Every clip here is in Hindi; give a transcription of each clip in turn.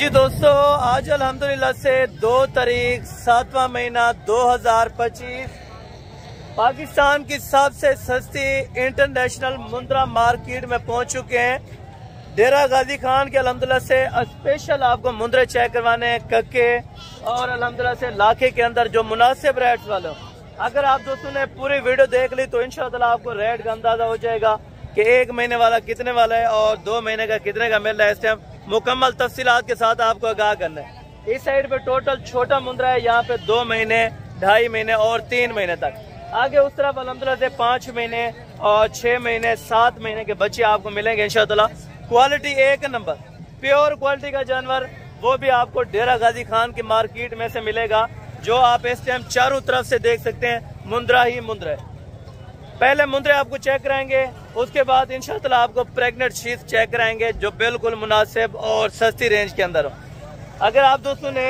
जी दोस्तों, आज अल्हम्दुलिल्लाह से 2 तारीख 7वां महीना 2025 पाकिस्तान की सबसे सस्ती इंटरनेशनल मुंद्रा मार्केट में पहुंच चुके हैं। डेरा गाजी खान के अल्हम्दुलिल्लाह से स्पेशल आपको मुंद्रे चेक करवाने हैं कक्के और अल्हम्दुलिल्लाह से लाखे के अंदर जो मुनासिब रेट्स वाले। अगर आप दोस्तों ने पूरी वीडियो देख ली तो इंशाअल्लाह आपको रेट का अंदाजा हो जाएगा कि 1 महीने वाला कितने वाला है और 2 महीने का कितने का मिल रहा है। इस टाइम मुकम्मल तफसीलात के साथ आपको आगाह करना है। इस साइड पे टोटल छोटा मुंद्रा है, यहाँ पे 2 महीने, 2.5 महीने और 3 महीने तक। आगे उस तरफ अल्हम्दुलिल्लाह से 5 महीने और 6 महीने 7 महीने के बच्चे आपको मिलेंगे इंशाअल्लाह। क्वालिटी 1 नंबर प्योर क्वालिटी का जानवर, वो भी आपको डेरा गाजी खान की मार्केट में से मिलेगा। जो आप इस टाइम चारों तरफ से देख सकते हैं मुंद्रा ही मुंद्रा है। पहले मुंद्रे आपको चेक कराएंगे, उसके बाद इंशाअल्लाह आपको प्रेग्नेंट शीप चेक कराएंगे जो बिल्कुल मुनासिब और सस्ती रेंज के अंदर हो। अगर आप दोस्तों ने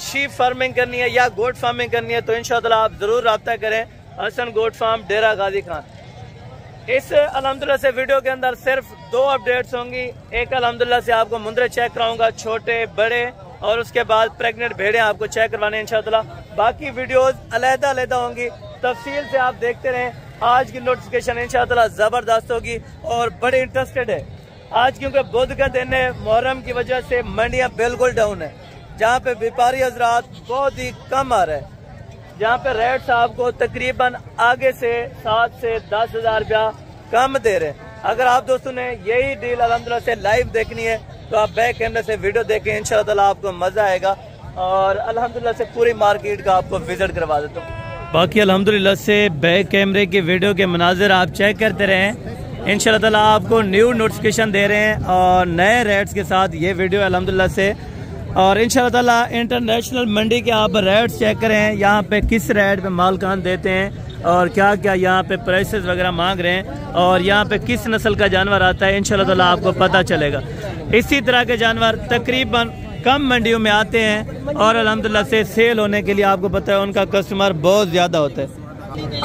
शीप फार्मिंग करनी है या गोट फार्मिंग करनी है तो इंशाअल्लाह आप जरूर रब्ता करें हसन गोट फार्म डेरा गाजी खान। इस अल्हम्दुलिल्लाह से वीडियो के अंदर सिर्फ 2 अपडेट्स होंगी। एक अल्हम्दुलिल्लाह से आपको मुंद्रे चेक कराऊंगा छोटे बड़े, और उसके बाद प्रेग्नेंट भेड़े आपको चेक करवाने इंशाअल्लाह। बाकी वीडियोस अलग-अलग होंगी, तफसील से आप देखते रहें। आज की नोटिफिकेशन इंशाअल्लाह जबरदस्त होगी और बड़े इंटरेस्टेड है आज, क्योंकि बुध का दिन है। मुहर्रम की वजह से मंडियां बिल्कुल डाउन है, जहां पे व्यापारी हजरात बहुत ही कम आ रहे हैं, जहां पे रेट्स आपको तकरीबन आगे से 7 से 10 हज़ार रुपया कम दे रहे हैं। अगर आप दोस्तों ने यही डील अल्हम्दुलिल्लाह से लाइव देखनी है तो आप बैक कैमरे से वीडियो देखें, इंशाअल्लाह आपको मजा आएगा। और अल्हम्दुलिल्लाह से पूरी मार्केट का आपको विजिट करवा देता हूँ। बाकी अल्हम्दुलिल्लाह से बैक कैमरे की वीडियो के मनाजिर आप चेक करते रहें, इंशाअल्लाह आपको न्यू नोटिफिकेशन दे रहे हैं और नए रेट्स के साथ ये वीडियो अल्हम्दुलिल्लाह से। और इंशाअल्लाह इंटरनेशनल मंडी के आप रेट्स चेक करें, यहाँ पे किस रेट पे माल कान देते हैं और क्या क्या यहाँ पे प्राइसेस वगैरह मांग रहे हैं और यहाँ पे किस नस्ल का जानवर आता है, इंशाअल्लाह आपको पता चलेगा। इसी तरह के जानवर तकरीबन कम मंडियों में आते हैं और अल्हम्दुलिल्लाह से सेल होने के लिए आपको पता है उनका कस्टमर बहुत ज़्यादा होता है।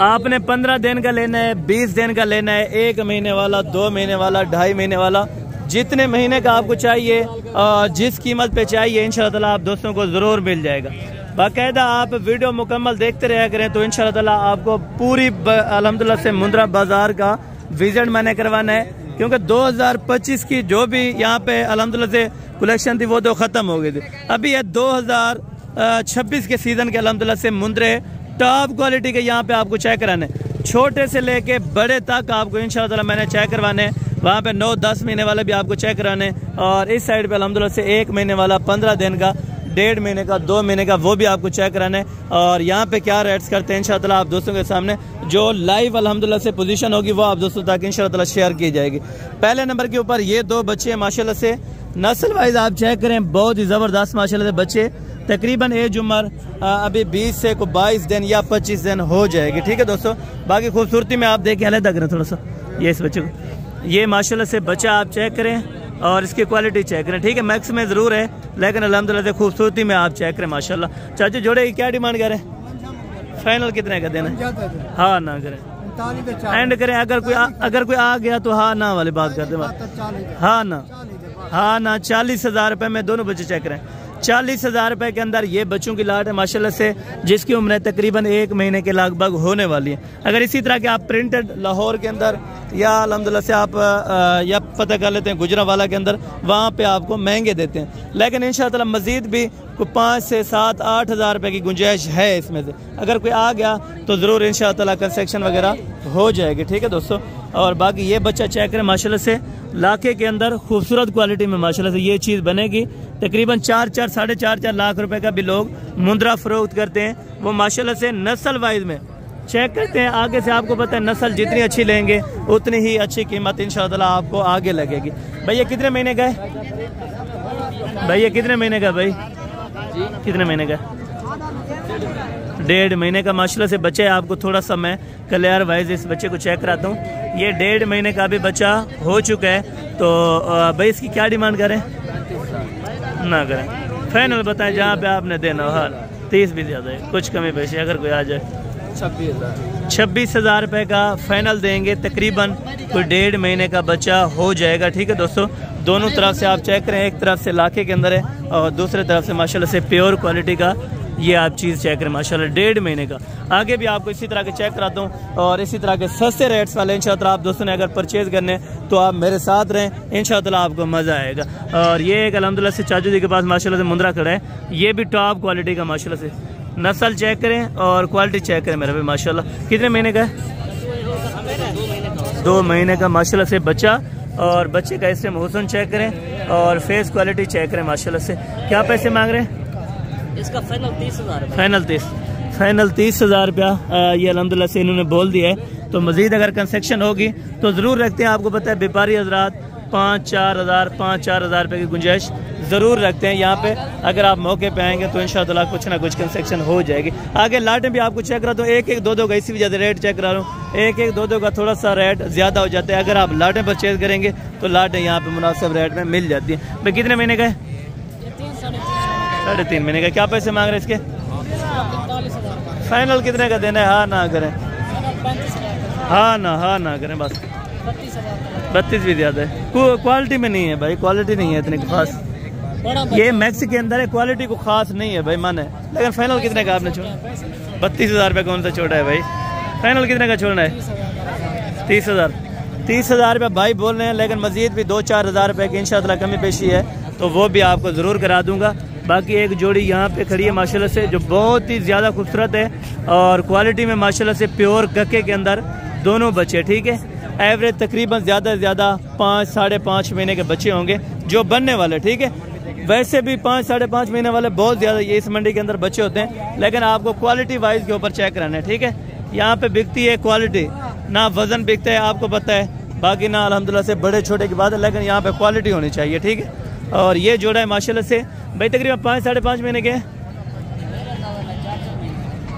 आपने 15 दिन का लेना है, 20 दिन का लेना है, 1 महीने वाला, 2 महीने वाला, 2.5 महीने वाला, जितने महीने का आपको चाहिए और जिस कीमत पे चाहिए इंशाअल्लाह आप दोस्तों को ज़रूर मिल जाएगा। बाकायदा आप वीडियो मुकम्मल देखते रहा करें तो इंशाअल्लाह आपको पूरी अल्हम्दुलिल्लाह से मुंद्रा बाजार का विजिट मैंने करवाना है, क्योंकि 2025 की जो भी यहाँ पे अल्हम्दुलिल्लाह से कलेक्शन थी वो तो ख़त्म हो गई थी। अभी ये 2026 के सीज़न के अल्हम्दुलिल्लाह से मुंद्रे टॉप क्वालिटी के यहाँ पे आपको चेक कराने, छोटे से लेके बड़े तक आपको इंशाअल्लाह मैंने चेक करवाने। वहाँ पे 9-10 महीने वाले भी आपको चेक कराने और इस साइड पे अल्हम्दुलिल्लाह से 1 महीने वाला, 15 दिन का, 1.5 महीने का, 2 महीने का वो भी आपको चेक कराने। और यहाँ पे क्या रेट्स करते हैं इंशाअल्लाह आप दोस्तों के सामने जो लाइव अल्हम्दुलिल्लाह से पोजीशन होगी वो आप दोस्तों तक इंशाअल्लाह शेयर की जाएगी। पहले नंबर के ऊपर ये 2 बच्चे माशाल्लाह से नस्ल वाइज आप चेक करें, बहुत ही ज़बरदस्त माशाल्लाह से बच्चे। तकरीबन एज उम्र अभी 20 से 22 दिन या 25 दिन हो जाएगी। ठीक है दोस्तों, बाकी खूबसूरती में आप देखें, अलग करें थोड़ा सा ये इस बच्चे को, ये माशाल्लाह से बच्चा आप चेक करें और इसकी क्वालिटी चेक करें। ठीक है, मैक्स में ज़रूर है लेकिन अल्हम्दुलिल्लाह से खूबसूरती में आप चेक करें माशाल्लाह। चाचा जोड़े की क्या डिमांड करें, फाइनल कितने का देना? हाँ ना करें, एंड करें। अगर कोई आ गया तो हाँ ना वाली बात करते हैं। हाँ ना 40 हज़ार रुपये में दोनों बच्चे चेक करें। 40 हज़ार रुपये के अंदर ये बच्चों की लाट है माशाल्लाह से, जिसकी उम्र तकरीबन 1 महीने के लगभग होने वाली है। अगर इसी तरह के आप प्रिंटेड लाहौर के अंदर या अल्हम्दुलिल्लाह से आप या पता कर लेते हैं गुजरावाला के अंदर, वहाँ पे आपको महंगे देते हैं, लेकिन इंशाअल्लाह मज़ीद भी कोई 5 से 7-8 हज़ार रुपये की गुंजाइश है इसमें से। अगर कोई आ गया तो ज़रूर इंशाअल्लाह कंसेक्शन वगैरह हो जाएगी। ठीक है दोस्तों, और बाकी ये बच्चा चेक करें माशाल्लाह से, लाखे के अंदर खूबसूरत क्वालिटी में माशाल्लाह से ये चीज़ बनेगी। तकरीबन 4-4, 4.5 लाख रुपए का भी लोग मुंद्रा फरोख्त करते हैं। वो माशाल्लाह से नस्ल वाइज में चेक करते हैं। आगे से आपको पता है नस्ल जितनी अच्छी लेंगे उतनी ही अच्छी कीमत इंशाअल्लाह आपको आगे लगेगी। भैया कितने महीने का है? भैया कितने महीने का? भाई कितने महीने का? 1.5 महीने का माशाल्लाह से बच्चा है। आपको थोड़ा सा मैं क्लियर वाइज इस बच्चे को चेक कराता हूँ। ये 1.5 महीने का भी बच्चा हो चुका है। तो भाई इसकी क्या डिमांड करें? ना करें, फाइनल बताएं जहाँ पे आपने देना हो। हाँ 30 भी ज़्यादा है, कुछ कमी पेशी अगर कोई आ जाए 26 हज़ार रुपये का फाइनल देंगे। तकरीबन कोई 1.5 महीने का बच्चा हो जाएगा। ठीक है दोस्तों, दोनों तरफ से आप चेक करें, एक तरफ से लाखे के अंदर है और दूसरी तरफ से माशाल्लाह से प्योर क्वालिटी का ये आप चीज़ चेक करें माशाल्लाह 1.5 महीने का। आगे भी आपको इसी तरह के चेक कराता हूँ और इसी तरह के सस्ते रेट्स वाले इंशाअल्लाह आप दोस्तों ने अगर परचेज़ करने तो आप मेरे साथ रहें, इंशाअल्लाह आपको मज़ा आएगा। और ये एक अल्हम्दुलिल्लाह से चाचू जी के पास माशाल्लाह से मुंद्रा खड़ा है, ये भी टॉप क्वालिटी का माशाल्लाह से। नस्ल चेक करें और क्वालिटी चेक करें मेरे भाई माशाल्लाह। कितने महीने का है? 2 महीने का माशाल्लाह से बच्चा। और बच्चे का इससे हुस्न चेक करें और फेस क्वालिटी चेक करें माशाल्लाह से। क्या पैसे मांग रहे हैं इसका? फाइनल 30,000। फाइनल 30,000 रुपया ये अल्हम्दुलिल्लाह से इन्होंने बोल दिया है। तो मजीद अगर कंसेक्शन होगी तो ज़रूर रखते हैं। आपको पता है व्यापारी हजरात 5-4 हज़ार रुपये की गुंजाइश ज़रूर रखते हैं यहाँ पे। अगर आप मौके पे आएंगे तो इंशाअल्लाह कुछ ना कुछ कंसेक्शन हो जाएगी। आगे लाटें भी आपको चेक करा दो, 1-1-2-2 का इसी वजह से रेट चेक करा रहा हूँ, 1-1-2-2 का थोड़ा सा रेट ज़्यादा हो जाता है। अगर आप लाटें परचेज करेंगे तो लाटें यहाँ पे मुनासिब रेट में मिल जाती हैं। भाई कितने महीने का है? 3.5 महीने का। क्या पैसे मांग रहे हैं इसके? फाइनल कितने का देना है? हाँ ना करें, हाँ ना करें, बस 32 भी ज़्यादा है। क्वालिटी में नहीं है भाई, क्वालिटी नहीं है इतनी खास। ये मैक्स के अंदर है, क्वालिटी को खास नहीं है भाई मन है। लेकिन फाइनल कितने का आपने छोड़ा? 32,000 रुपये कौन सा छोड़ा है भाई? फाइनल कितने का छोड़ना है? 30,000 रुपये भाई बोल रहे हैं। लेकिन मजीद भी 2-4 हज़ार रुपये की इंशाअल्लाह कमी पेशी है तो वो भी आपको ज़रूर करा दूंगा। बाकी एक जोड़ी यहाँ पे खड़ी है माशाल्लाह से जो बहुत ही ज़्यादा खूबसूरत है और क्वालिटी में माशाल्लाह से प्योर कक्के के अंदर दोनों बच्चे, ठीक है। एवरेज तकरीबन ज़्यादा से ज़्यादा 5-5.5 महीने के बच्चे होंगे जो बनने वाले, ठीक है। वैसे भी 5-5.5 महीने वाले बहुत ज़्यादा ये इस मंडी के अंदर बच्चे होते हैं, लेकिन आपको क्वालिटी वाइज के ऊपर चेक कराना है, ठीक है। यहाँ पे बिकती है क्वालिटी, ना वज़न बिकता है, आपको पता है। बाकी ना अल्हम्दुलिल्लाह से बड़े छोटे की बात है, लेकिन यहाँ पे क्वालिटी होनी चाहिए, ठीक है। और ये जोड़ा है माशाल्लाह से भाई तकरीबन 5-5.5 महीने के,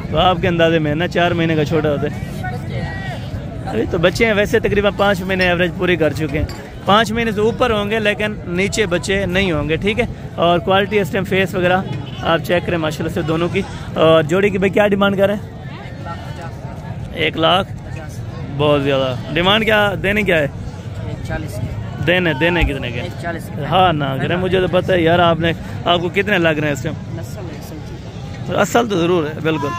तो आपके अंदाजे में ना 4 महीने का छोटा होता है। अभी तो बच्चे हैं वैसे तकरीबन 5 महीने एवरेज पूरी कर चुके हैं, 5 महीने से ऊपर होंगे लेकिन नीचे बच्चे नहीं होंगे, ठीक है। और क्वालिटी इस टाइम फेस वगैरह आप चेक करें माशाल्लाह से दोनों की। और जोड़ी की भाई क्या डिमांड कर रहे हैं? 1 लाख बहुत ज़्यादा डिमांड। क्या देने क्या है? 40 देने कितने के? 40। हाँ ना अगर मुझे तो पता है यार। आपको कितने लग रहे हैं इस टाइम? असल तो ज़रूर है बिल्कुल।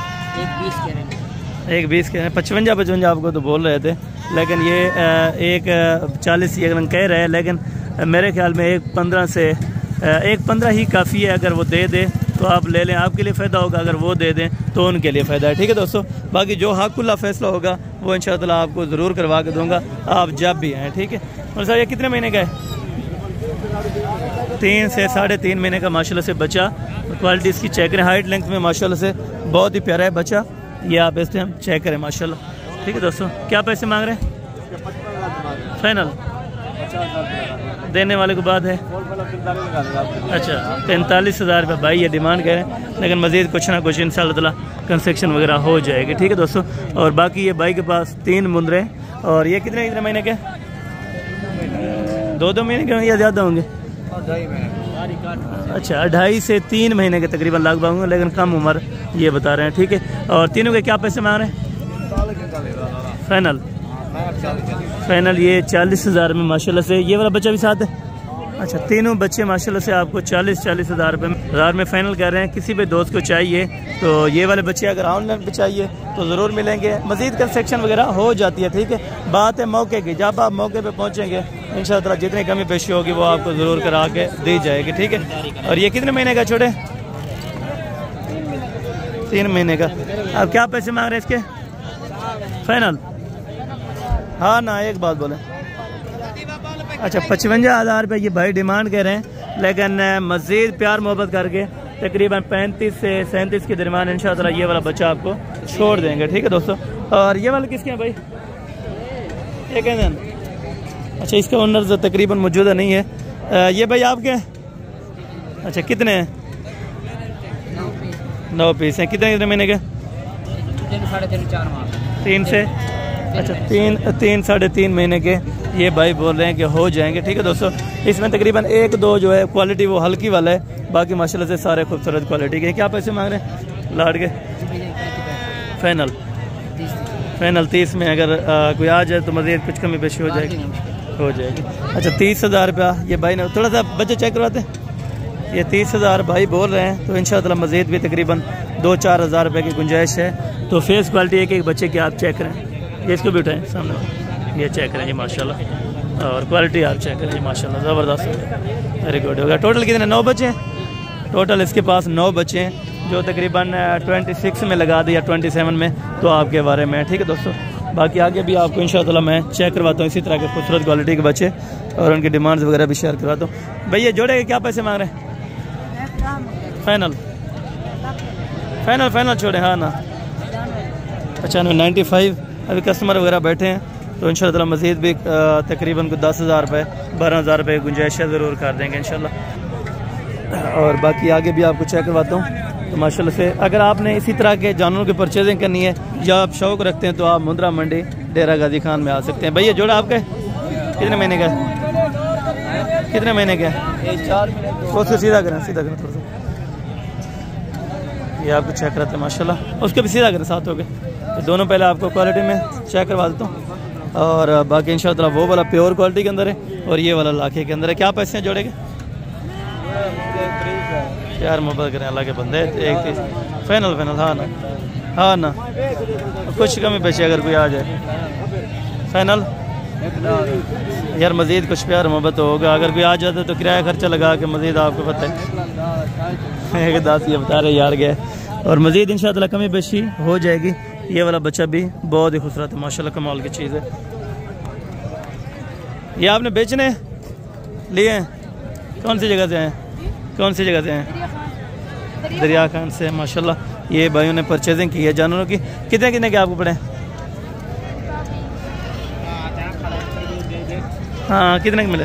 1.20 के 55 आपको तो बोल रहे थे, लेकिन ये 1.40 ये कह रहे हैं। लेकिन मेरे ख्याल में 1.15 ही काफ़ी है। अगर वो दे दे तो आप ले लें, आपके लिए फ़ायदा होगा। अगर वो दे दें तो उनके लिए फ़ायदा है, ठीक है दोस्तों। बाकी जो हक़ुल्लाह फैसला होगा वो इंशाअल्लाह आपको ज़रूर करवा के दूँगा, आप जब भी आएँ, ठीक है। और सर ये कितने महीने का है? 3 से 3.5 महीने का माशाल्लाह से बच्चा। क्वालिटी इसकी चेक करें, हाइट लेंथ में माशाल्लाह से बहुत ही प्यारा है बच्चा। ये आप इस टाइम चेक करें माशाल्लाह, ठीक है दोस्तों। क्या पैसे मांग रहे हैं? फाइनल देने वाले को बात है। अच्छा 45,000 रुपये भाई ये डिमांड कह रहे हैं, लेकिन मज़ीद कुछ ना कुछ इंशाअल्लाह कंसेक्शन वगैरह हो जाएगी, ठीक है दोस्तों। और बाकी ये भाई के पास 3 मुंद्रे। और ये कितने महीने के? 2 महीने के या ज़्यादा होंगे? अच्छा 2.5 से 3 महीने के तकरीबन लगभग होंगे, लेकिन कम उम्र ये बता रहे हैं, ठीक है। और तीनों के क्या पैसे मांग रहे हैं? फाइनल ये 40,000 में माशाल्लाह से। ये वाला बच्चा भी साथ है? अच्छा तीनों बच्चे माशाल्लाह से आपको 40,000 रुपये में फाइनल कर रहे हैं। किसी भी दोस्त को चाहिए तो ये वाले बच्चे अगर ऑनलाइन भी चाहिए तो ज़रूर मिलेंगे। मज़ीद कंसेक्शन वगैरह हो जाती है, ठीक है। बात है मौके की, जब आप मौके पे पहुंचेंगे इंशाअल्लाह जितनी कमी पेशी होगी वो आपको ज़रूर करा के दी जाएगी, ठीक है। और ये कितने महीने का छोटे? 3 महीने का। अब क्या पैसे मांग रहे हैं इसके? फाइनल हाँ ना एक बात बोले। अच्छा 55,000 रुपये ये भाई डिमांड कर रहे हैं, लेकिन मज़ीद प्यार मोहब्बत करके तकरीबन 35 से 37 के दरमियान इंशाअल्लाह ये वाला बच्चा आपको छोड़ देंगे, ठीक है दोस्तों। और ये वाले किसके हैं भाई? एक है। अच्छा इसका ओनर तो तकरीबन मौजूदा नहीं है। ये भाई आपके? अच्छा कितने हैं? 9 पीस हैं। कितने महीने के? 3 से अच्छा 3 3.5 महीने के ये भाई बोल रहे हैं कि हो जाएंगे, ठीक है दोस्तों। इसमें तकरीबन 1-2 जो है क्वालिटी वो हल्की वाला है, बाकी माशाल्लाह से सारे खूबसूरत क्वालिटी के। क्या पैसे मांग रहे हैं लाड के? फाइनल 30 में अगर कोई आ जाए तो मज़ीद कुछ कमी पेशी हो जाएगी। हो जाएगी। अच्छा 30,000 रुपया ये भाई ने, थोड़ा सा बच्चे चेक करवाते हैं। ये 30,000 भाई बोल रहे हैं, तो इंशाअल्लाह मज़ीद भी तकरीबन 2-4 हज़ार रुपये की गुंजाइश है। तो फेस क्वालिटी एक एक बच्चे की आप चेक करें, ये इसको भी उठाएं सामने, ये चेक करें जी माशाल्लाह, और क्वालिटी आप चेक करें जी माशाल्लाह, ज़बरदस्त हो गया, वेरी गुड हो गया। टोटल कितने, 9 बच्चे हैं टोटल इसके पास, 9 बच्चे हैं जो तकरीबन 26 में लगा दिया, 27 में, तो आपके बारे में। ठीक है दोस्तों, बाकी आगे भी आपको इंशाअल्लाह मैं चेक करवाता हूँ इसी तरह के खूबसूरत क्वालिटी के बच्चे, और उनकी डिमांड्स वगैरह भी शेयर करवाता हूँ। भैया जोड़े के क्या पैसे मांग रहे हैं? फाइनल फाइनल फाइनल छोड़े, हाँ ना 95। अभी कस्टमर वगैरह बैठे हैं, तो इंशाअल्लाह मज़ीद भी तकरीबन को 10,000 रुपये 12,000 रुपये गुंजाइश ज़रूर कर देंगे इंशाअल्लाह। और बाकी आगे भी आपको चेक करवाता हूँ। तो माशाल्लाह से अगर आपने इसी तरह के जानवरों की परचेजिंग करनी है या आप शौक़ रखते हैं, तो आप मुंद्रा मंडी डेरा गाजी खान में आ सकते हैं। भैया जोड़ा आपके कितने महीने का है? कितने महीने का है? 4 महीने। उसको सीधा करें, सीधा करें थोड़ा सा, ये आपको चेक कराते हैं माशाल्लाह, उसको भी सीधा करें साथ हो गए। तो दोनों पहले आपको क्वालिटी में चेक करवा देता हूँ, और बाकी इंशाअल्लाह वो वाला प्योर क्वालिटी के अंदर है, और ये वाला लाखे के अंदर है। क्या पैसे हैं जोड़े के? यार मोहब्बत करें अल्लाह के बंदे, एक चीज़ फाइनल फाइनल, हाँ ना, हाँ ना, कुछ कमी पेशी अगर कोई आ जाए फाइनल। यार मज़ीद कुछ प्यार मोहब्बत होगा, अगर कोई आ जाता तो किराया खर्चा लगा के मज़ीद आपको पता है एक दास ये बता रहे यार गए, और मज़ीद इंशाअल्लाह कमी पेशी हो जाएगी। ये वाला बच्चा भी बहुत ही खूबसूरत है माशाल्लाह, कमाल की चीज़ है। ये आपने बेचने लिए हैं? कौन सी जगह से हैं? कौन सी जगह से हैं? दरिया खान से माशाल्लाह। ये भाइयों ने परचेजिंग की है जानवरों की। कितने कितने के आपको पड़े? हाँ कितने के मिले?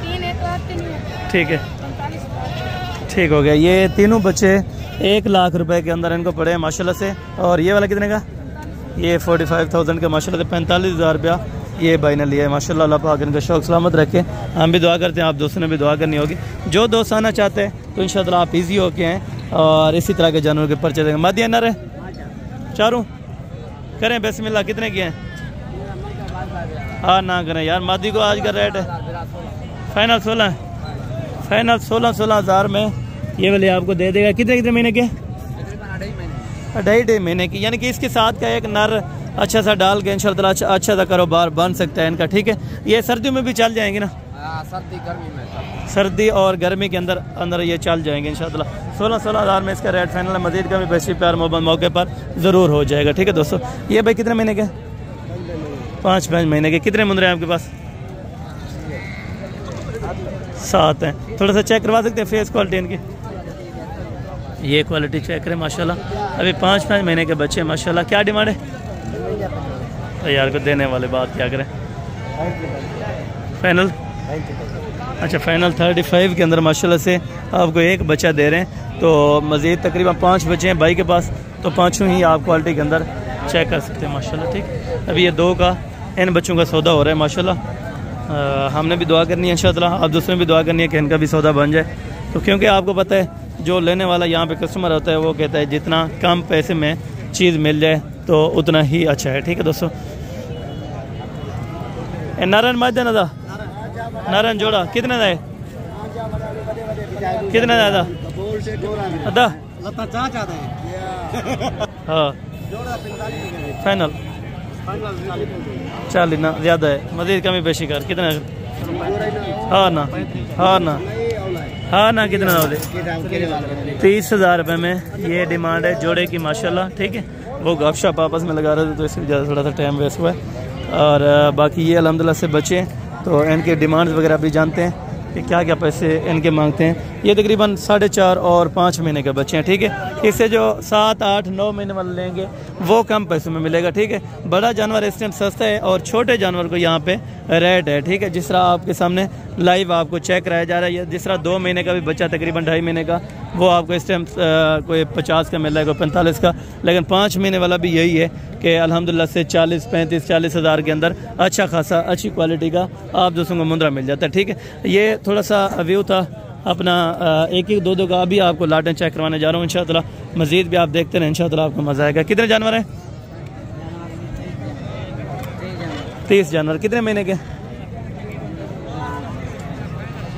ठीक है, ठीक हो गया। ये तीनों बच्चे 1 लाख रुपए के अंदर इनको पड़े हैं माशाल्लाह से। और ये वाला कितने का? ये 45,000 का माशाल्लाह से, 45,000 रुपया ये भाई ने लिया है माशाल्लाह। अल्लाह पाक इनका शौक सलामत रखे। हम भी दुआ करते हैं, आप दोस्तों ने भी दुआ करनी होगी। जो दोस्त आना चाहते हैं तो इंशाअल्लाह आप इजी होके हैं, और इसी तरह के जानवरों के परचे देंगे। मादिया नर है चारों, करें बिस्मिल्लाह। कितने के हैं? हाँ ना करें यार, मादी को आज का रेट है फाइनल 16, फाइनल 16,000 में ये वाले आपको दे देगा। कितने कितने महीने के? 2.5 महीने की, यानी कि इसके साथ का एक नर अच्छा सा डाल के इंशाअल्लाह अच्छा सा कारोबार बन सकता है इनका। ठीक है, ये सर्दियों में भी चल जाएंगे ना? सर्दी गर्मी में, सर्दी और गर्मी के अंदर अंदर ये चल जाएंगे इंशाअल्लाह। 16,000 में इसका रेट फाइनल है। मज़ीद का भी बेशी प्यार मोहब्बत मौके पर ज़रूर हो जाएगा। ठीक है दोस्तों, ये भाई कितने महीने के? 5 महीने के। कितने मुंद्रे हैं आपके पास? 7 हैं। थोड़ा सा चेक करवा सकते हैं फेस क्वालिटी इनकी? ये क्वालिटी चेक करें माशाल्लाह। अभी 5 महीने के बच्चे माशाल्लाह। क्या डिमांड है? तो यार को देने वाले बात क्या करें? फाइनल, अच्छा फाइनल 35 के अंदर माशाल्लाह से आपको एक बच्चा दे रहे हैं। तो मज़ीद तकरीबन 5 बच्चे हैं भाई के पास, तो 5 ही आप क्वालिटी के अंदर चेक कर सकते हैं माशाल्लाह। ठीक, अभी ये 2 का इन बच्चों का सौदा हो रहा है माशाल्लाह। हमने भी दुआ करनी है इंशाअल्लाह, आप दूसरों ने भी दुआ करनी है कि इनका भी सौदा बन जाए। तो क्योंकि आपको पता है जो लेने वाला यहाँ पे कस्टमर होता है वो कहता है जितना कम पैसे में चीज़ मिल जाए तो उतना ही अच्छा है। ठीक है दोस्तों, नारायण माध्य ना था, नारायण जोड़ा कितने का है? कितने का था? अदा हाँ फाइनल 40 ना ज़्यादा है, मज़ीद कमी पेशी कर। कितना? हाँ ना, हाँ ना, हाँ ना, कितना ना बोले? 30,000 रुपये में ये डिमांड है जोड़े की माशाल्लाह। ठीक है, वो गपशप आपस में लगा रहे थे तो इससे ज़्यादा थोड़ा सा टाइम वेस्ट हुआ है। और बाकी ये अल्हम्दुलिल्लाह से बच्चे हैं, तो इनके डिमांड्स वगैरह भी जानते हैं कि क्या क्या पैसे इनके मांगते हैं। ये तकरीबन 4.5 और 5 महीने के बच्चे हैं। ठीक है, इससे जो 7, 8, 9 महीने वाले लेंगे वो कम पैसों में मिलेगा। ठीक है, बड़ा जानवर इस टाइम सस्ता है और छोटे जानवर को यहाँ पे रेट है। ठीक है, जिस तरह आपके सामने लाइव आपको चेक कराया जा रहा है, जिस तरह 2 महीने का भी बच्चा तकरीबन 2.5 महीने का वो आपको इस टाइम कोई 50 का मिल रहा है, कोई 45 का। लेकिन 5 महीने वाला भी यही है कि अल्हम्दुलिल्लाह से 40, 35, 40 हज़ार के अंदर अच्छा खासा अच्छी क्वालिटी का आप दोस्तों को मुंद्रा मिल जाता है। ठीक है, ये थोड़ा सा व्यू था अपना 1-1, 2-2 का। अभी आपको लाटें चेक करवाने जा रहा हूँ इंशाअल्लाह। मज़ीद भी आप देखते रहें, इंशाअल्लाह आपको मज़ा आएगा। कितने जानवर हैं? 30 जानवर। कितने महीने के?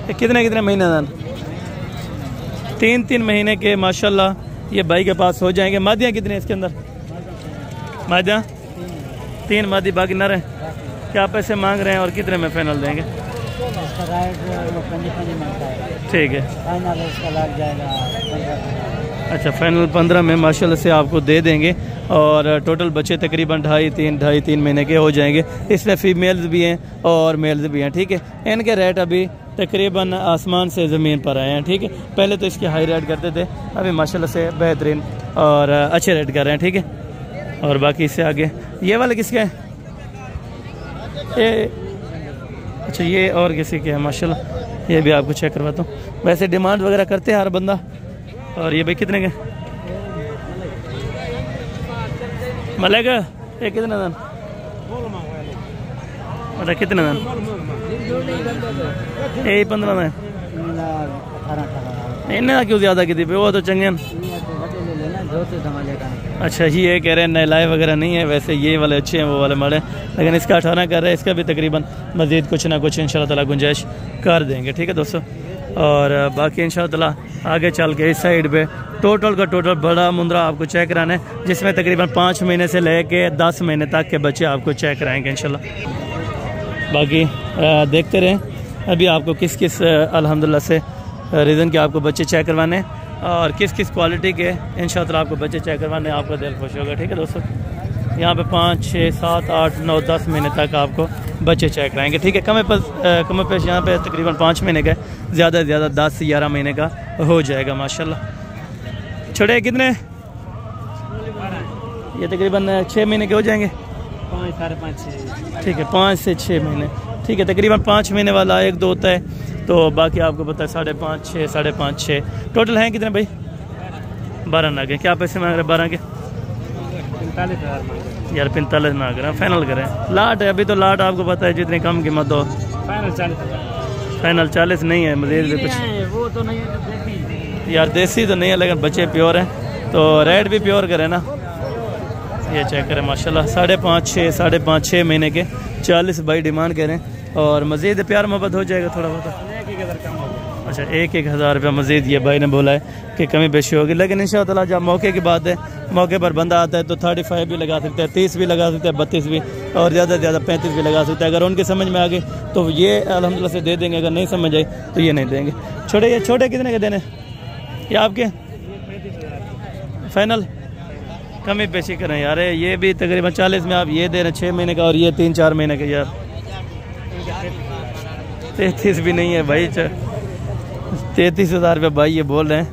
ये कितने कितने महीने दान? 3 महीने के माशाल्लाह ये भाई के पास हो जाएंगे। मादियाँ कितने इसके अंदर? मादियाँ 3 मादी, बाकी नर हैं। क्या पैसे मांग रहे हैं और कितने में फाइनल देंगे? ठीक है, अच्छा फाइनल 15 में माशाल्लाह से आपको दे देंगे। और टोटल बच्चे तकरीबन 2.5-3 महीने के हो जाएंगे। इसमें फीमेल्स भी हैं और मेल्स भी हैं, ठीक है। इनके रेट अभी तकरीबन आसमान से ज़मीन पर आए हैं, ठीक है। पहले तो इसके हाई रेट करते थे, अभी माशाल्लाह से बेहतरीन और अच्छे रेट कर रहे हैं, ठीक है। और बाकी इससे आगे ये वाले किसके हैं? ये अच्छा ये और किसी के हैं माशाल्लाह, ये भी आपको चेक करवाता हूँ। वैसे डिमांड वगैरह करते हैं हर बंदा। और ये भाई कितने के? मलेग ये कितने दान? मतलब कितने दान? यही 15 दान। इन्हें क्यों ज़्यादा की थी? वो तो चंगे। अच्छा ये कह रहे हैं नहलाए वगैरह नहीं है, वैसे ये वाले अच्छे हैं, वो वाले माड़े, लेकिन इसका 18 कर रहे हैं। इसका भी तकरीबन मज़ीद कुछ ना कुछ इंशाल्लाह ताला गुंजाइश कर देंगे, ठीक है दोस्तों। और बाकी इंशाल्लाह ताला आगे चल के इस साइड पे टोटल का टोटल बड़ा मुंद्रा आपको चेक कराना है, जिसमें तकरीबन 5 महीने से लेके 10 महीने तक के बच्चे आपको चेक कराएंगे इंशाल्लाह। बाकी देखते रहें, अभी आपको किस किस अल्हम्दुलिल्लाह से रीज़न के आपको बच्चे चेक करवाने हैं और किस किस क्वालिटी के इंशाल्लाह आपको बच्चे चेक करवाने, आपका दिल खुश होगा, ठीक है दोस्तों। यहाँ पे 5, 6, 7, 8, 9, 10 महीने तक आपको बच्चे चेक कराएंगे, ठीक है। कम पेश यहाँ पे तकरीबन 5 महीने का, ज़्यादा से ज़्यादा 10 से 11 महीने का हो जाएगा माशाल्लाह। छोटे कितने? ये तकरीबन 6 महीने के हो जाएंगे, 5, 5.5, 6। ठीक है, 5 से 6 महीने, ठीक है। तकरीबन 5 महीने वाला 1-2 होता है, तो बाकी आपको पता है 5.5, 6, 5.5, 6 टोटल हैं कितने भाई? 12 नाग हैं। क्या पैसे मांग रहे हैं 12 के? 45,000 यार 45 ना करें, फाइनल करें। लाट है अभी तो, लाट आपको पता है जितनी कम कीमत हो। फाइनल 40,000। फाइनल 40 नहीं है, मजीद भी कुछ वो तो नहीं है यार, देसी तो नहीं है लेकिन बच्चे प्योर हैं, तो रेट भी प्योर करें ना। ये चेक करें माशाल्लाह 5.5, 6 महीने के 40 बाई डिमांड करें और मज़ीद प्यार मोहब्बत हो जाएगा थोड़ा बहुत। अच्छा 1,000 रुपया मज़ीद ये भाई ने बोला है कि कमी बेशी होगी, लेकिन इंशाअल्लाह जब मौके की बात है, मौके पर बंदा आता है तो 35 भी लगा सकता है, 30 भी लगा सकता है, 32 भी और ज़्यादा से ज़्यादा 35 भी लगा सकता है। अगर उनकी समझ में आ गई तो ये अल्हम्दुलिल्लाह से दे देंगे, अगर नहीं समझ आई तो ये नहीं देंगे। ये छोटे कितने के देने? ये आपके फाइनल कमी पेशी करें यार। ये भी तकरीबन 40 में आप ये दे रहे हैं 6 महीने का, और ये 3-4 महीने का यार 33 भी नहीं है भाई, 33,000 रुपये भाई ये बोल रहे हैं,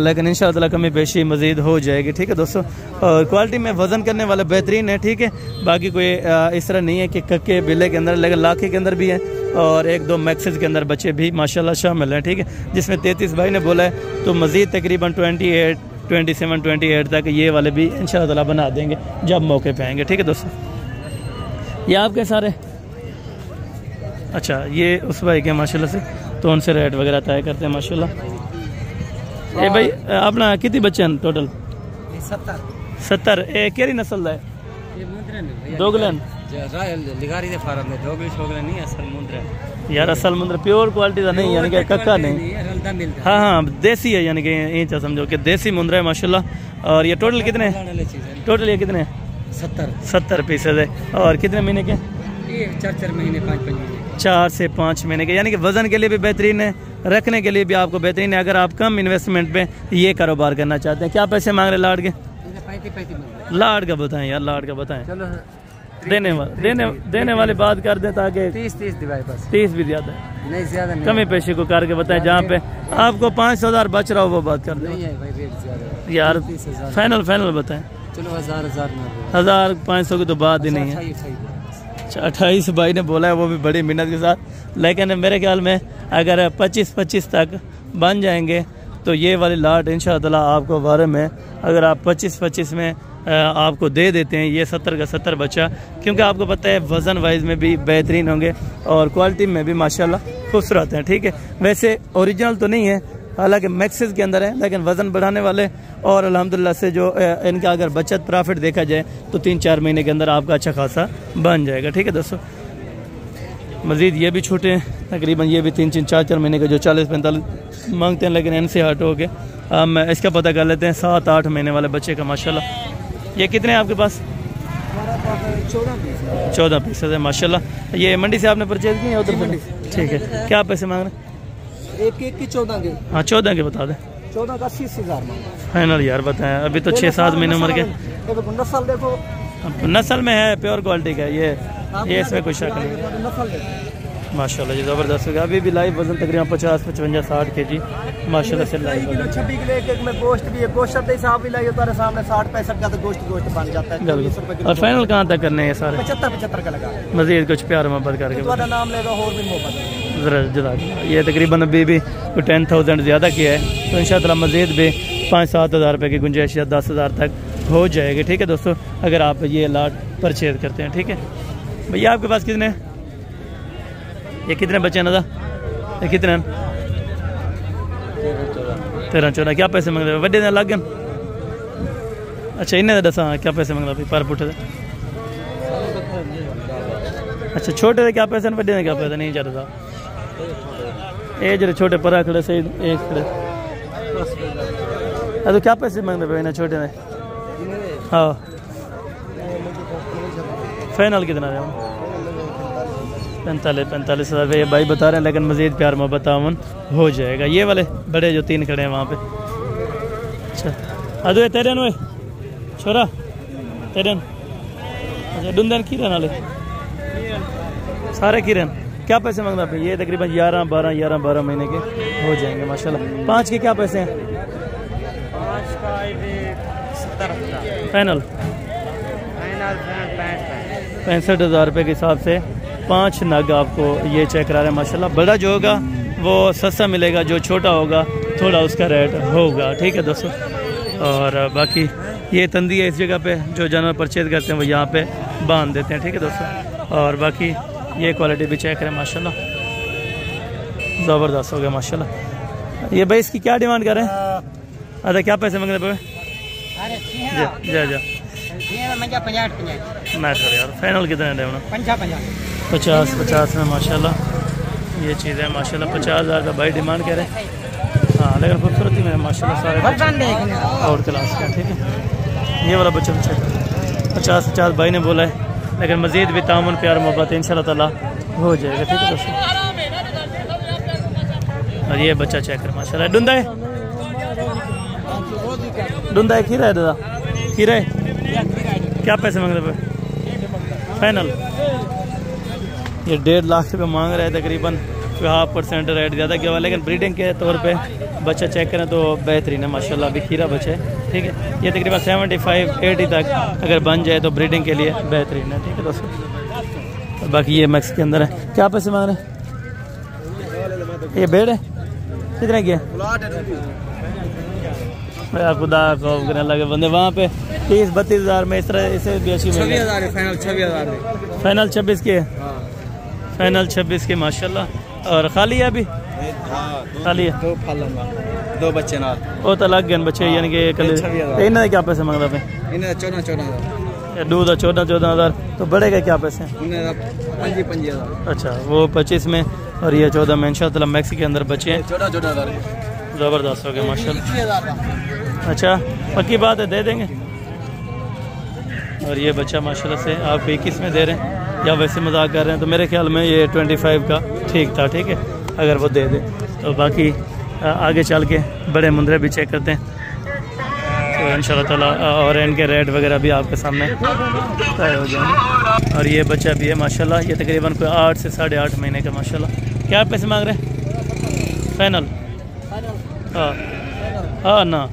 लेकिन इंशाअल्लाह कमी पेशी मज़ीद हो जाएगी, ठीक है दोस्तों। और क्वालिटी में वज़न करने वाले बेहतरीन है, ठीक है। बाकी कोई इस तरह नहीं है कि कक्के बिल्ले के अंदर, लेकिन लाखे के अंदर भी हैं और 1-2 मैक्सिस के अंदर बच्चे भी माशाल्लाह शामिल हैं, ठीक है। जिसमें 33 भाई ने बोला है, तो मज़ीद तकरीबन 27, 28 तक ये वाले भी इंशाअल्लाह बना देंगे जब मौके पे आएंगे, ठीक है दोस्तों। ये आपके सारे अच्छा ये उस भाई के माशाल्लाह से, तो उनसे रेट वगैरह तय करते हैं माशाल्लाह। ये भाई अपना कितने बच्चे हैं टोटल? 70। ये केरी नस्ल है? दोगलन यार, असल मुंद्रा प्योर क्वालिटी का नहीं, यानी कि कक्का नहीं। हाँ हाँ देसी है, यानी कि ये समझो कि देसी मुंद्रा है माशाल्लाह। और ये टोटल कितने? टोटल ये कितने? 70 पीसेज है। और कितने महीने के? 4 महीने 5 महीने 4 से 5 महीने के, यानी कि वजन के लिए भी बेहतरीन है, रखने के लिए भी आपको बेहतरीन है। अगर आप कम इन्वेस्टमेंट पे ये कारोबार करना चाहते हैं। क्या पैसे मांग रहे लाड के? 35 लाड का बताएं यार, लाड का बताएं। चलो देने वाली बात कर दें ताकि 30 दिवाई बस। 30 भी ज्यादा है, नहीं ज्यादा नहीं। कमी पेशी को करके बताएं, जहाँ पे आपको 500,000 बच रहा हो वो बात कर दें यार। फाइनल बताएं। चलो 1000 1500 की तो बात ही नहीं है। 28 भाई ने बोला है, वो भी बड़ी मेहनत के साथ, लेकिन मेरे ख्याल में अगर 25 तक बन जाएंगे तो ये वाली लाट इंशाअल्लाह आपको बारे में, अगर आप 25 में आपको दे देते हैं ये 70 का 70 बच्चा, क्योंकि आपको पता है वज़न वाइज में भी बेहतरीन होंगे और क्वालिटी में भी माशाल्लाह खूबसूरत हैं, ठीक है। वैसे ओरिजिनल तो नहीं है, हालांकि मैक्सिस के अंदर है, लेकिन वज़न बढ़ाने वाले और अल्हम्दुलिल्लाह से जो इनका अगर बचत प्रॉफिट देखा जाए तो 3-4 महीने के अंदर आपका अच्छा खासा बन जाएगा, ठीक है दोस्तों। मज़ीद ये भी छोटे हैं, तकरीबन ये भी 3-3, 4-4 महीने के, जो 40-45 मांगते हैं, लेकिन इनसे हट हो के हम इसका पता कर लेते हैं 7-8 महीने वाले बच्चे का माशाल्लाह। ये कितने हैं आपके पास? 14 पीस है माशाल्लाह। ये मंडी से आपने परचेज किए या उधर मंडी? ठीक है, क्या पैसे मांग रहे हैं? एक की 14 के। हाँ 14 के बता दें। 14 का 80,000 फाइनल यार बताएं, अभी तो 6-7 महीने उम्र के। नस्ल देखो, नस्ल में है, प्योर क्वालिटी का ये इसमें कोई शक नहीं माशाल्लाह जी, ज़बरदस्त हो गया। अभी भी लाइव वजन तकरीबन 50, 55, 60 kg माशाल्लाह से लाइव। 26 किलो एक में गोश्त भी है, गोश्त शब्द हिसाब भी लाइए तुम्हारे सामने 60-65 का तो गोश्त बन जाता है। और फाइनल कहाँ तक करने हैं सारे? 75 का लगा। मज़ीद कुछ प्यार मोहब्बत करके तुम्हारा नाम लेगा और भी मोहब्बत ज़रा जदा। ये तकरीबन अभी भी 10,000 ज़्यादा किया है, तो इंशाअल्लाह मज़ीद भी 5-7 हज़ार रुपये की गुंजाइश या 10 हज़ार तक हो जाएगी। ठीक है दोस्तों, अगर आप ये लाट परचेज करते हैं। ठीक है भैया, आपके पास कितने, ये कितने बच्चे हैं नदा? ये कितने हैं? 13-14। क्या पैसे मंग रहे हो? वड्डे लग गए? अच्छा इन्हें दसा क्या पैसे मंग रहे पर पुट्ठे? अच्छा छोटे थे क्या पैसे, वड्डे ने क्या पैसे? नहीं चलता ये जो छोटे पर खड़े सही एक खड़े। तो क्या पैसे मंग रहे हो छोटे ने? हाँ फाइनल कितना है? 45 हज़ार ये भाई बता रहे हैं, लेकिन मज़ीद प्यार मोहब्बत तावन हो जाएगा। ये वाले बड़े जो 3 खड़े हैं वहाँ पे। अच्छा अदो ये तेरे वे छोरा तेरे। अच्छा डुंदन की रहने वाले सारे की रहन। क्या पैसे मांग रहा है? ये तकरीबन 11-12 महीने के हो जाएंगे माशाल्लाह। 5 के क्या पैसे हैं? 5 का फाइनल 65 हज़ार रुपये के हिसाब से 5 नग आपको ये चेक करा रहे हैं माशाल्लाह। बड़ा जो होगा वो सस्ता मिलेगा, जो छोटा होगा थोड़ा उसका रेट होगा। ठीक है दोस्तों, और बाकी ये तंदी है इस जगह पे, जो जानवर परचेज करते हैं वो यहाँ पे बांध देते हैं। ठीक है दोस्तों, और बाकी ये क्वालिटी भी चेक करें माशाल्लाह, ज़बरदस्त हो गया माशाल्लाह। ये भाई इसकी क्या डिमांड कर रहे हैं? अच्छा क्या पैसे मांग रहे हैं? जा मैं सर यार फाइनल कितने दे? 50 में माशाल्लाह ये चीज़ है माशाल्लाह। 50 हज़ार का भाई डिमांड कह रहे हैं। हाँ लेकिन खूबसूरती में माशाल्लाह सारे और क्लास का। ठीक है, ये वाला बच्चा 50 भाई ने बोला है, लेकिन मज़ीद भी तामुन प्यार मोहब्बत इंशाल्लाह ताला हो जाएगा। ठीक है दोस्तों, और ये बच्चा चेक कर माशाल्लाह। डुंदा है खीरा है दादा, खीरा है। क्या पैसे मांग रहे? फाइनल ये 1.5 लाख रुपये मांग रहे हैं, तकरीबन 0.5% रेट ज़्यादा किया हुआ, लेकिन ब्रीडिंग के तौर पे बच्चा चेक करें तो बेहतरीन है माशाल्लाह। अभी खीरा बच्चा है। ठीक है, ये तकरीबन 75-80 तक अगर बन जाए तो ब्रीडिंग के लिए बेहतरीन है। ठीक है दोस्तों, बाकी ये मैक्स के अंदर है। क्या पैसे मांग रहे हैं? ये बेड है कितने की है? खुदा खौफ करने लगे बंदे वहाँ पे 30-32 हज़ार में, इस तरह इसे भी अच्छी 26,000 फाइनल 26,000 फाइनल 26 के फाइनल 26 के माशाल्लाह। और खाली है अभी? खाली है। 2 बच्चे ना वो तो लग गए बच्चे, यानी कि इन्हें क्या पैसे मांग रहे हैं? 14,000 दूध 14 हज़ार। तो बड़े का क्या पैसे हैं? 25,000। अच्छा वो 25 में और ये 14 में इंशाअल्लाह मैक्सी के अंदर बच्चे हैं। 14,000 ज़बरदस्त हो गया माशाल्लाह। अच्छा पक्की बात है, दे देंगे। और ये बच्चा माशाल्लाह से आप 21 में दे रहे हैं या वैसे मजाक कर रहे हैं, तो मेरे ख्याल में ये 25 का ठीक था। ठीक है, अगर वो दे दे तो बाकी आगे चल के बड़े मुंदरे भी चेक करते हैं तो इंशाल्लाह ताला, और इनके रेट वगैरह भी आपके सामने तय हो जाएंगे। और ये बच्चा भी है माशाल्लाह, ये तकरीबन कोई 8 से 8.5 महीने का माशाल्लाह। क्या पैसे मांग रहे हैं? फाइनल हाँ ना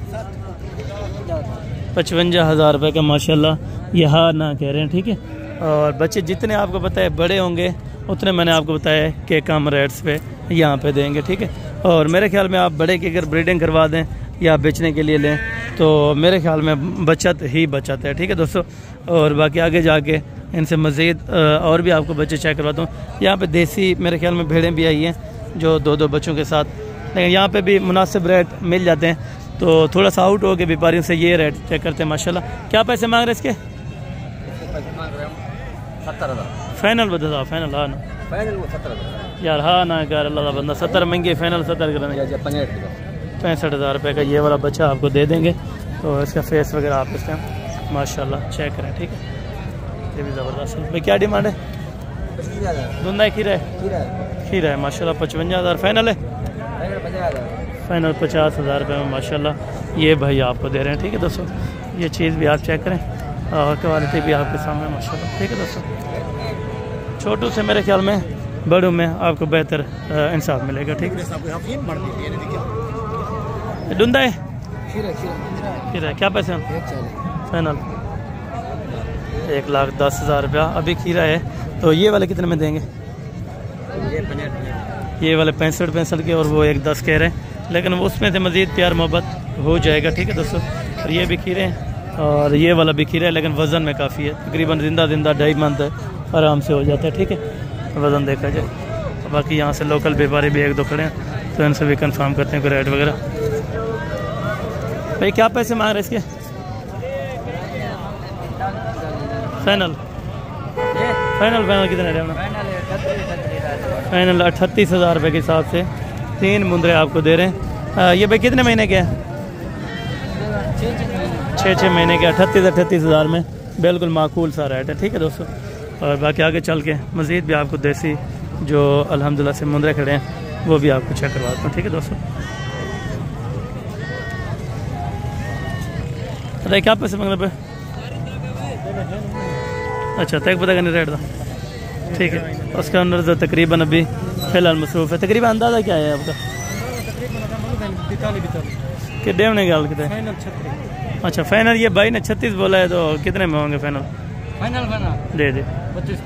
55,000 रुपये का माशाल्लाह, ये हाँ ना कह रहे हैं। ठीक है, और बच्चे जितने आपको बताए बड़े होंगे उतने मैंने आपको बताया कि कम रेट्स पे यहाँ पे देंगे। ठीक है, और मेरे ख्याल में आप बड़े की अगर ब्रीडिंग करवा दें या बेचने के लिए लें तो मेरे ख्याल में बचत ही बचत है। ठीक है दोस्तों, और बाकी आगे जाके इनसे मज़ीद और भी आपको बच्चे चेक करवाता हूँ। यहाँ पे देसी मेरे ख्याल में भेड़ें भी आई हैं जो 2-2 बच्चों के साथ, लेकिन यहाँ पे भी मुनासिब रेट मिल जाते हैं, तो थोड़ा सा आउट हो के व्यापारियों से ये रेट चेक करते हैं माशाल्लाह। क्या पैसे मांग रहे हैं इसके? 70,000 फाइनल बता, फाइनल हाँ ना फाइनल वो 70,000 यार, हाँ ना कर अल्लाह का बंदा, 70 महंगे, फाइनल 70 कराने। 65,000 रुपये का ये वाला बच्चा आपको दे देंगे। तो इसका फेस वगैरह आप इसका माशाल्लाह चेक करें, ठीक है। ये भी ज़बरदस्त है भाई। क्या डिमांड है? 25,000 धुंधा है, खीरा है? खीरा है माशाल्लाह। 55,000 फाइनल है? फाइनल 50,000 रुपये में माशाल्लाह ये भाई आपको दे रहे हैं, ठीक है दोस्तों। ये चीज़ भी आप चेक करें और क्वालिटी भी आपके सामने माशाल्लाह, ठीक है दोस्तों। छोटू से मेरे ख्याल में बड़ों में आपको बेहतर इंसाफ मिलेगा, ठीक है। डुंदा है? खीरा है। क्या पैसे हैं फाइनल? 1,10,000 रुपया अभी खीरा है। तो ये वाले कितने में देंगे? ये वाले 65 के और वो 1,10 कह रहे हैं, लेकिन उसमें से मज़ीद प्यार मोहब्बत हो जाएगा, ठीक है दोस्तों। और ये भी खीरे हैं और ये वाला भी खीरा है, लेकिन वज़न में काफ़ी है, तकरीबन जिंदा 2.5 मंथ आराम से हो जाता है, ठीक है, वज़न देखा जाए। बाकी यहाँ से लोकल व्यापारी भी 1-2 खड़े हैं, तो इनसे भी कंफर्म करते हैं कोई रेट वगैरह। भाई क्या पैसे मांग रहे इसके? फाइनल कितने रहे? फाइनल 38,000 रुपये के हिसाब से 3 मुंदरे आपको दे रहे हैं। ये भाई कितने महीने के हैं? 6 महीने के 38,000 में बिल्कुल माकूल सा रेट है, ठीक है दोस्तों। और बाकी आगे चल के मज़ीद भी आपको देसी जो अल्हम्दुलिल्लाह से मुंदरे खड़े हैं वो भी आपको चेक करवाता हूँ, ठीक है दोस्तों। अरे क्या पैसे मांग रहे? अच्छा, तक पता करने रेट था, ठीक है। उसका अंदर जो तकरीबन अभी फ़िलहाल मसरूफ़ है, तकरीबन अंदाज़ा क्या है आपका? कि डेवने गल कितने? अच्छा फाइनल ये भाई ने 36 बोला है, तो कितने में होंगे फाइनल? दे 25।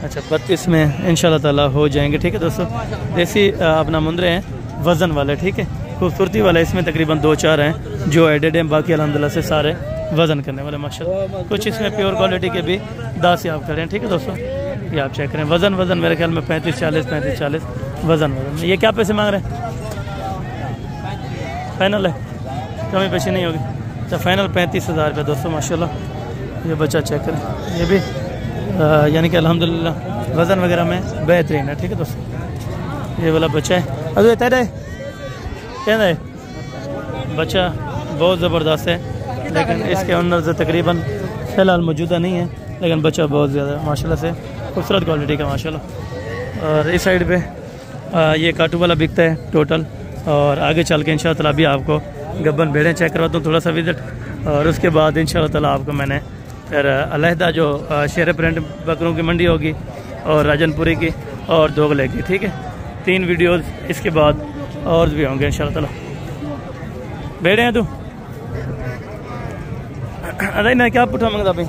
अच्छा 25 में इंशाल्लाह ताला हो जाएंगे, ठीक है दोस्तों। देसी अपना मुंदरे हैं वज़न वाले, ठीक है, खूबसूरती वाले। इसमें तकरीबन 2-4 हैं जो एडेड हैं, बाकी अल्हम्दुलिल्लाह से सारे वज़न करने वाले माशाल्लाह। कुछ इसमें प्योर क्वालिटी के भी दास आप करें, ठीक है दोस्तों। ये आप चेक करें, वज़न मेरे ख्याल में 35-40 वज़न। ये क्या पैसे मांग रहे हैं? फाइनल है, कमी पेशी नहीं होगी। अच्छा फाइनल 35,000 रुपये दोस्तों माशाल्लाह। ये बच्चा चेक करें, ये भी यानी कि अल्हम्दुलिल्लाह वज़न वगैरह में बेहतरीन है, ठीक है दोस्तों। ये वाला बच्चा है, अरे तैयार है, क्या है बच्चा, बहुत ज़बरदस्त है, लेकिन इसके अंदर से तकरीबन फ़िलहाल मौजूदा नहीं है, लेकिन बच्चा बहुत ज़्यादा है माशाल्लाह से, खूबसूरत क्वालिटी का माशाल्लाह। और इस साइड पे ये काटू वाला बिकता है टोटल। और आगे चल के इंशाल्लाह ताला भी आपको गब्बन भेड़ें चेक करवाता हूँ थोड़ा सा विज़िट, और उसके बाद इंशाल्लाह ताला आपको मैंने फिर अलहदा जो शेर प्रिंट बकरों की मंडी होगी और राजनपुरी की और दोगले की, ठीक है, 3 वीडियोज़ इसके बाद और भी होंगे इंशाल्लाह ताला। भेड़े हैं तू अरे ना क्या पुठा मंगता भाई,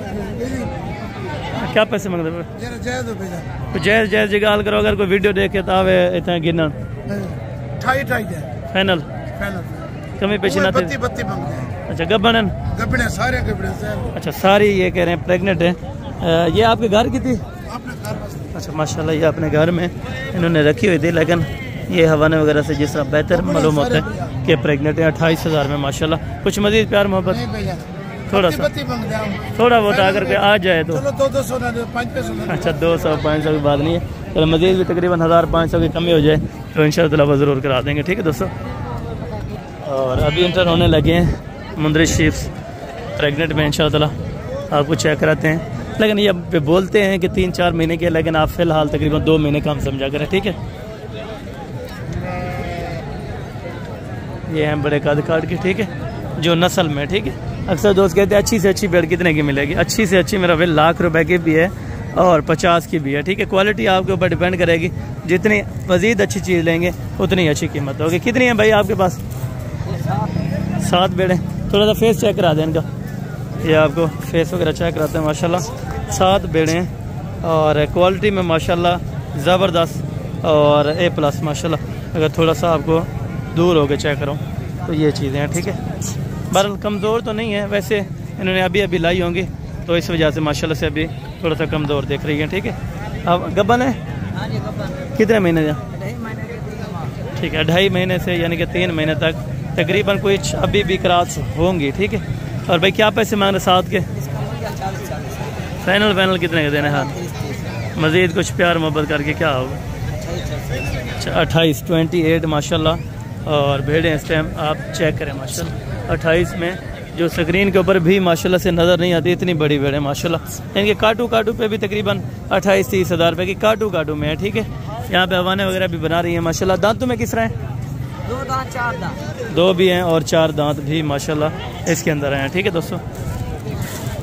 क्या पैसे मंगते? जैज जी गाल करो, अगर कोई वीडियो देखे तो आवे इतना गिनन फाइनल कमी पेशी ना थे। अच्छा गब्बन सारे? अच्छा सारी ये कह रहे हैं प्रेग्नेंट है। ये आपके घर की थी? अच्छा माशाल्लाह, ये अपने घर में इन्होंने रखी हुई थी, लेकिन ये हवाने वगैरह से जिस तरह बेहतर मालूम होता है कि प्रेग्नेंट है। 28,000 में माशाल्लाह। कुछ मजीद प्यार मोहब्बत थोड़ा सा थोड़ा बहुत अगर कोई आ जाए तो? अच्छा 200-500 की बात नहीं है, चलो मजीद भी तकरीबन 1,500 की कमी हो जाए तो इंशाल्लाह वो ज़रूर करा देंगे, ठीक है दोस्तों। और अभी इंटर होने लगे हैं मुंदरी शीप्स प्रेग्नेंट में, इंशाल्लाह आपको चेक कराते हैं। लेकिन ये बोलते हैं कि 3-4 महीने के, लेकिन आप फ़िलहाल तकरीबन 2 महीने कम समझा करें, ठीक है। ये हैं बड़े कद काट के, ठीक है, जो नस्ल में, ठीक है। अक्सर दोस्त कहते हैं अच्छी से अच्छी भेड़ कितने की मिलेगी? अच्छी से अच्छी मेरा भाई ₹1,00,000 की भी है और 50 की भी है, ठीक है। क्वालिटी आपके ऊपर डिपेंड करेगी, जितनी मज़ीद अच्छी चीज़ लेंगे उतनी अच्छी कीमत होगी। कितनी है भाई आपके पास? 7 भेड़ें। थोड़ा सा फेस चेक करा दें इनका, ये आपको फेस वगैरह चेक कराते हैं माशाल्लाह। 7 भेड़ें और क्वालिटी में माशाल्लाह ज़बरदस्त और A+ माशाल्लाह। अगर थोड़ा सा आपको दूर होकर चेक करो तो ये चीज़ें हैं, ठीक है। बहरहाल कमज़ोर तो नहीं है, वैसे इन्होंने अभी लाई होंगी तो इस वजह से माशाल्लाह से अभी थोड़ा सा कमज़ोर देख रही है, ठीक है। अब गब्बन है कितने महीने का? ठीक है 2.5 महीने से यानी कि 3 महीने तक तकरीबन कुछ अभी भी क्रॉस होंगी, ठीक है। और भाई क्या पैसे मांग रहे 7 के? फाइनल कितने के देने? हाँ मज़ीद कुछ प्यार मोहब्बत करके क्या होगा। 28 माशाल्लाह। और भेड़ें इस टाइम आप चेक करें माशाल्लाह 28 में, जो स्क्रीन के ऊपर भी माशाल्लाह से नज़र नहीं आती, इतनी बड़ी भेड़ें माशाल्लाह। इनके काटू पे भी तकरीबन 28-30 हज़ार रुपये की काटू में है। ठीक है, यहाँ पे हवाने वगैरह भी बना रही हैं माशाल्लाह। दांतों में किस तरह है? 2 दांत 4 दांत 2 भी हैं और 4 दांत भी माशाल्लाह इसके अंदर हैं। ठीक है दोस्तों,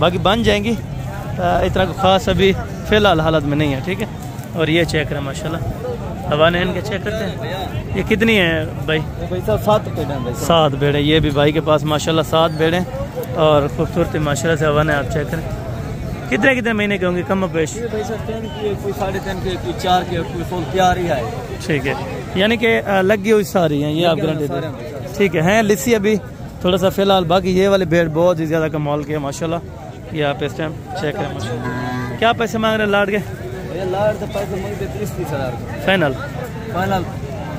बाकी बन जाएंगी, इतना ख़ास अभी फ़िलहाल हालत में नहीं है। ठीक है, और ये चेक करें माशाल्लाह हवाने इनके चेक करते हैं। ये कितनी है भाई? भाई साहब 7 भेड़ें। ये भी भाई के पास माशाल्लाह 7 भेड़ें और खूबसूरती माशाल्लाह से हवाने आप चेक करें। कितने महीने के होंगे कम पेश? भाई साहब 3 की, कोई 3.5 के, कोई 4 के, कोई फुल तैयार ही है। ठीक है, यानी कि लगी हुई सारी हैं, ये आप गारंटी दें। ठीक है लिस्सी अभी थोड़ा सा फ़िलहाल, बाकी ये वाले भेड़ बहुत ही ज़्यादा कमाल के हैं माशाल्लाह। ये आप इस टाइम चेक करें माशाल्लाह। क्या पैसे मांग रहे हैं लाड के? लाड तो पैसे मांगते 30 हज़ार फाइनल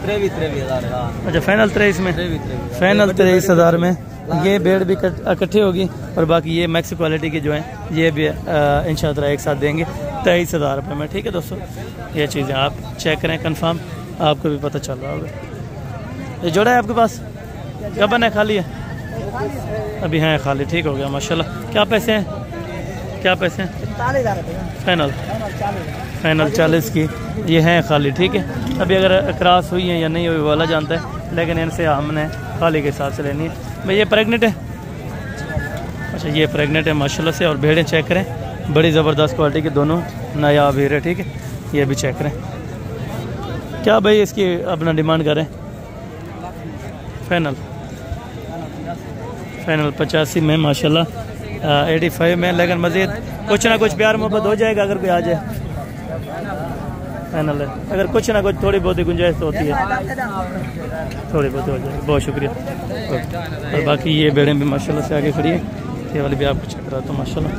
23 हज़ार। अच्छा, फाइनल 23 में, फाइनल 23 हज़ार में ये भेड़ भी इकट्ठी होगी। और बाकी ये मैक्स क्वालिटी की जो हैं ये भी इंशाअल्लाह एक साथ देंगे 23 हज़ार रुपये में। ठीक है दोस्तों, ये चीज़ें आप चेक करें, कंफर्म आपको भी पता चल रहा होगा। ये जोड़ा है आपके पास? कब है? खाली है अभी? हैं खाली। ठीक हो गया माशाल्लाह। क्या पैसे हैं? क्या पैसे हैं? 40,000 रुपये फाइनल 40 की ये हैं खाली। ठीक है, अभी अगर क्रॉस हुई है या नहीं हुई वो वाला जानता है, लेकिन इनसे हमने खाली के हिसाब से लेनी है। भाई ये प्रेग्नेंट है? अच्छा, ये प्रेग्नेंट है माशाल्लाह से। और भेड़ें चेक करें, बड़ी ज़बरदस्त क्वालिटी के दोनों नायाब हीरे। ठीक है, ये भी चेक करें। क्या भाई इसकी अपना डिमांड करें? फाइनल 85 में माशाल्लाह, 85 में, लेकिन मज़ीद कुछ ना कुछ प्यार मोहब्बत हो जाएगा अगर कोई आ जाए। फाइनल है, अगर कुछ ना कुछ थोड़ी बहुत गुंजाइश तो होती है, थोड़ी बहुत हो जाएगी। बहुत शुक्रिया। और बाकी ये भेड़ें भी माशाल्लाह से आगे खड़ी है, ये वाली भी आपको चेक करा तो माशाल्लाह।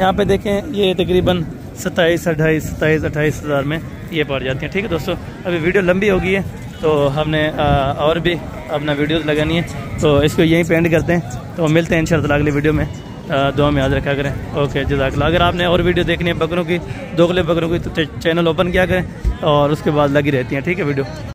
यहाँ पे देखें, ये तकरीबन 27, 28 हज़ार में ये पड़ जाती हैं। ठीक है दोस्तों, अभी वीडियो लंबी हो गई है तो हमने और भी अपना वीडियोस लगानी है, तो इसको यहीं पे एंड करते हैं। तो मिलते हैं इंशाअल्लाह अगली वीडियो में। दुआ में याद रखा करें। ओके, जज़ाकल्लाह। अगर आपने और वीडियो देखनी है बकरों की, दोगले बकरों की, तो चैनल ओपन किया करें और उसके बाद लगी रहती हैं। ठीक है वीडियो।